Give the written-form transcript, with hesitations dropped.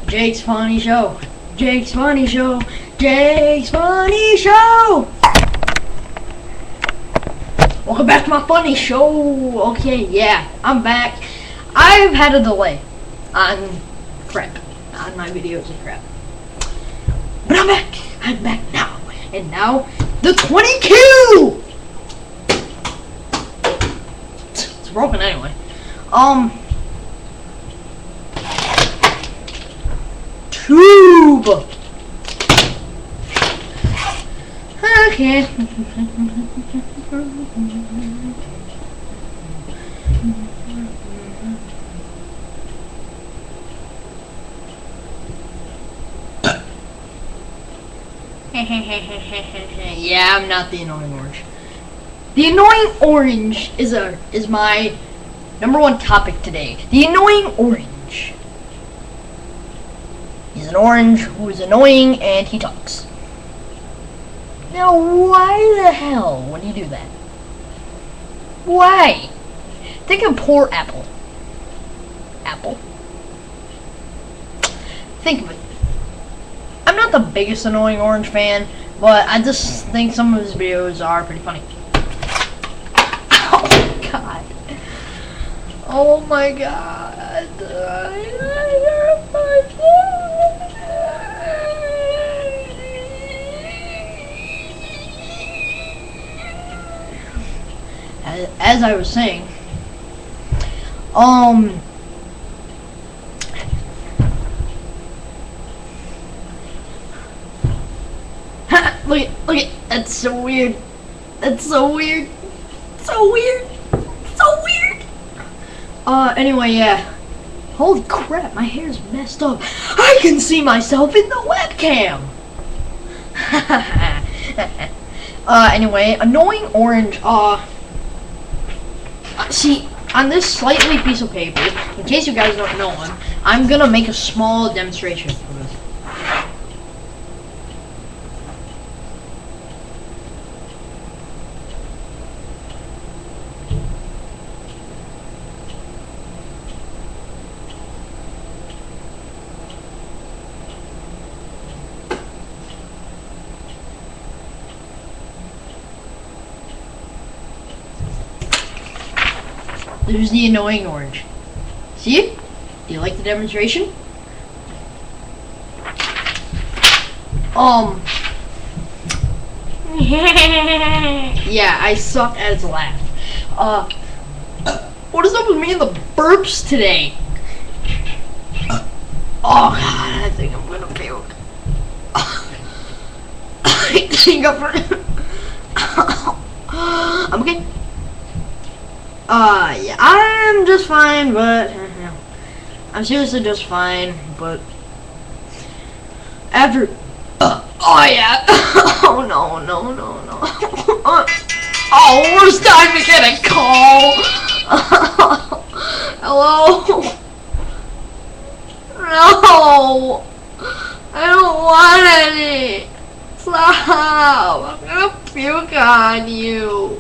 Jake's Funny Show. Jake's Funny Show. Jake's Funny Show. Welcome back to my funny show. Okay, yeah, I'm back. I've had a delay on my videos and crap. But I'm back. I'm back now. And now, the 20Q! It's broken anyway. Tube! Okay. Yeah, I'm not the annoying orange. The annoying orange is my #1 topic today. The annoying orange. He's an orange who is annoying and he talks. Now, why the hell would you do that? Why? Think of poor Apple. Apple. Think of it. I'm not the biggest annoying orange fan, but I just think some of his videos are pretty funny. Oh my god. Oh my god. As I was saying, look it, that's so weird. That's so weird. So weird. So weird. Anyway, yeah. Holy crap, my hair's messed up. I can see myself in the webcam. Anyway, annoying orange, see, on this slightly piece of paper, in case you guys don't know him, I'm gonna make a small demonstration for this. There's the annoying orange. See it? Do you like the demonstration? Yeah, I suck at its laugh. What is up with me and the burps today? Oh god, I think I'm gonna puke. I think I'm okay. Yeah, I'm just fine, but I'm seriously just fine, but after, oh yeah, oh no, oh, worst time to get a call. Hello? No, I don't want any. Stop, I'm gonna puke on you.